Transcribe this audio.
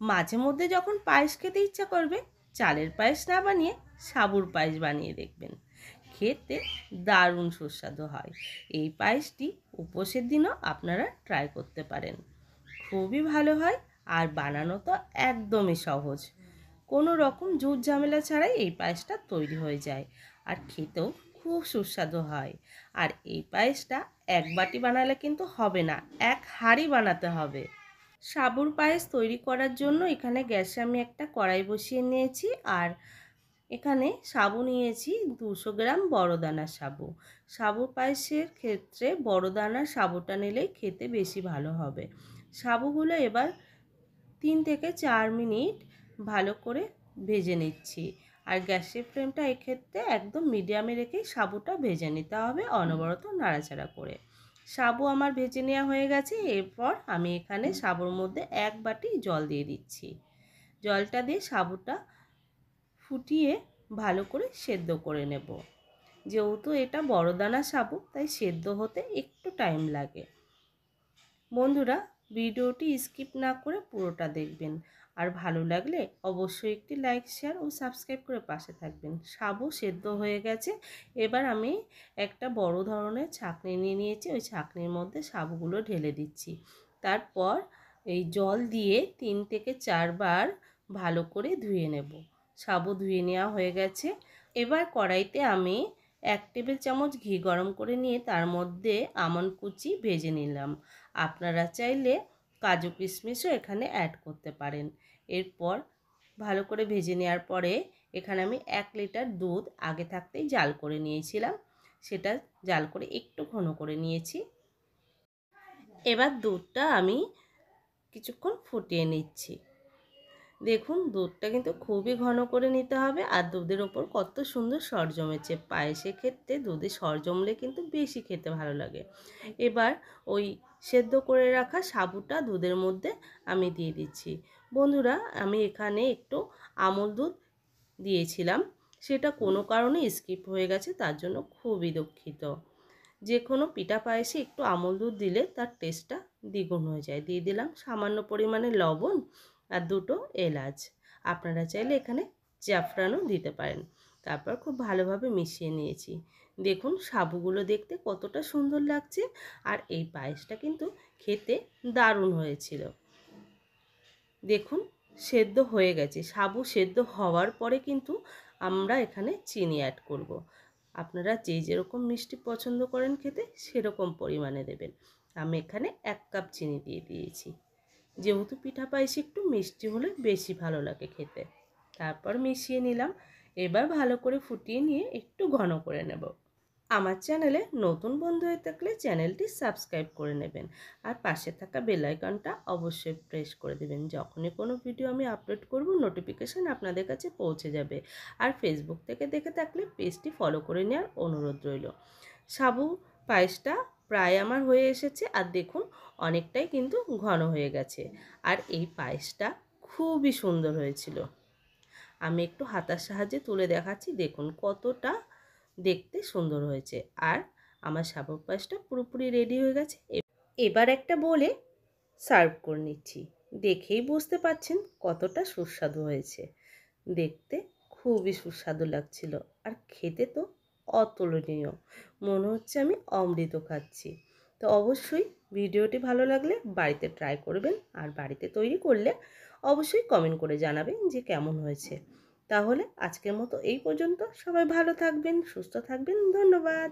মাঝে মধ্যে যখন পায়েস খেতে ইচ্ছা করবে, চালের পায়েস না বানিয়ে সাবুর পায়েস বানিয়ে দেখবেন। খেতে দারুণ সুস্বাদু হয়। এই পায়েসটি উপোসের দিনও আপনারা ট্রাই করতে পারেন। খুবই ভালো হয় আর বানানো তো একদমই সহজ। কোনো রকম ঝুট ঝামেলা ছাড়াই এই পায়েসটা তৈরি হয়ে যায় আর খেতেও খুব সুস্বাদু হয়। আর এই পায়েসটা এক বাটি বানালে কিন্তু হবে না, এক হাঁড়ি বানাতে হবে। সাবুর পায়েস তৈরি করার জন্য এখানে গ্যাসে আমি একটা কড়াই বসিয়ে নিয়েছি আর এখানে সাবু নিয়েছি 200 গ্রাম বড় দানার সাবু। সাবুর পায়েসের ক্ষেত্রে বড় দানার সাবুটা নিলেই খেতে বেশি ভালো হবে। সাবুগুলো এবার 3 থেকে 4 মিনিট ভালো করে ভেজে নিচ্ছি। আর গ্যাসের ফ্লেমটা এক্ষেত্রে একদম মিডিয়ামে রেখেই সাবুটা ভেজে নিতে হবে, অনবরত নাড়াচাড়া করে। সাবু আমার ভেজে নেওয়া হয়ে গেছে। এরপর আমি এখানে সাবুর মধ্যে 1 বাটি জল দিয়ে দিচ্ছি। জলটা দিয়ে সাবুটা ফুটিয়ে ভালো করে সেদ্ধ করে নেব। যেহেতু এটা বড় দানা সাবু, তাই সেদ্ধ হতে একটু টাইম লাগে। বন্ধুরা, ভিডিওটি স্কিপ না করে পুরোটা দেখবেন। আর ভালো লাগলে অবশ্যই একটি লাইক, শেয়ার ও সাবস্ক্রাইব করে পাশে থাকবেন। সাবু সেদ্ধ হয়ে গেছে। এবার আমি একটা বড় ধরনের ছাঁকনি নিয়ে নিয়েছি। ওই ছাঁকনির মধ্যে সাবুগুলো ঢেলে দিচ্ছি। তারপর এই জল দিয়ে 3 থেকে 4 বার ভালো করে ধুয়ে নেব। সাবু ধুয়ে নেওয়া হয়ে গেছে। এবার কড়াইতে আমি 1 টেবিল চামচ ঘি গরম করে নিয়ে তার মধ্যে আমন্ড কুচি ভেজে নিলাম। আপনারা চাইলে কাজু কিশমিশও এখানে অ্যাড করতে পারেন। এরপর ভালো করে ভেজে নেওয়ার পরে এখানে আমি 1 লিটার দুধ আগে থাকতেই জাল করে নিয়েছিলাম। সেটা জাল করে একটু ঘন করে নিয়েছি। এবার দুধটা আমি কিছুক্ষণ ফুটিয়ে নিচ্ছি। দেখুন, দুধটা কিন্তু খুবই ঘন করে নিতে হবে। আর দুধের ওপর কত সুন্দর সর জমেছে। পায়েসের ক্ষেত্রে দুধে সর জমলে কিন্তু বেশি খেতে ভালো লাগে। এবার ওই সেদ্ধ করে রাখা সাবুটা দুধের মধ্যে আমি দিয়ে দিচ্ছি। বন্ধুরা, আমি এখানে একটু আমল দুধ দিয়েছিলাম, সেটা কোনো কারণে স্কিপ হয়ে গেছে, তার জন্য খুবই দুঃখিত। যে কোনো পিঠা পায়েসে একটু আমল দুধ দিলে তার টেস্টটা দ্বিগুণ হয়ে যায়। দিয়ে দিলাম সামান্য পরিমাণে লবণ আর 2টো এলাচ। আপনারা চাইলে এখানে জাফরানও দিতে পারেন। তারপর খুব ভালোভাবে মিশিয়ে নিয়েছি। দেখুন সাবুগুলো দেখতে কতটা সুন্দর লাগছে। আর এই পায়েসটা কিন্তু খেতে দারুণ হয়েছিল। দেখুন, সেদ্ধ হয়ে গেছে। সাবু সেদ্ধ হওয়ার পরে কিন্তু আমরা এখানে চিনি অ্যাড করব। আপনারা যে যেরকম মিষ্টি পছন্দ করেন খেতে সেরকম পরিমাণে দেবেন। আমি এখানে 1 কাপ চিনি দিয়ে দিয়েছি। যেহেতু পিঠা পায়েসে একটু মিষ্টি হলে বেশি ভালো লাগে খেতে। তারপর মিশিয়ে নিলাম। এবার ভালো করে ফুটিয়ে নিয়ে একটু ঘন করে নেব। আমার চ্যানেলে নতুন বন্ধু হয়ে থাকলে চ্যানেলটি সাবস্ক্রাইব করে নেবেন আর পাশে থাকা বেল আইকনটা অবশ্যই প্রেস করে দেবেন। যখনই কোনো ভিডিও আমি আপলোড করব নোটিফিকেশান আপনাদের কাছে পৌঁছে যাবে। আর ফেসবুক থেকে দেখে থাকলে পেজটি ফলো করে নেওয়ার অনুরোধ রইল। সাবু পায়েসটা প্রায় আমার হয়ে এসেছে। আর দেখুন, অনেকটাই কিন্তু ঘন হয়ে গেছে। আর এই পায়েসটা খুবই সুন্দর হয়েছিল। আমি একটু হাতার সাহায্যে তুলে দেখাচ্ছি। দেখুন কতটা দেখতে সুন্দর হয়েছে। আর আমার সাবুর পায়েসটা পুরোপুরি রেডি হয়ে গেছে। এবার একটা বলে সার্ভ করে নিচ্ছি। দেখেই বুঝতে পাচ্ছেন কতটা সুস্বাদু হয়েছে। দেখতে খুবই সুস্বাদু লাগছিল আর খেতে তো অতুলনীয়। মনে হচ্ছে আমি অমৃত খাচ্ছি। তো অবশ্যই ভিডিওটি ভালো লাগলে বাড়িতে ট্রাই করবেন আর বাড়িতে তৈরি করলে অবশ্যই কমেন্ট করে জানাবেন যে কেমন হয়েছে। তাহলে আজকের মতো এই পর্যন্ত। সবাই ভালো থাকবেন, সুস্থ থাকবেন। ধন্যবাদ।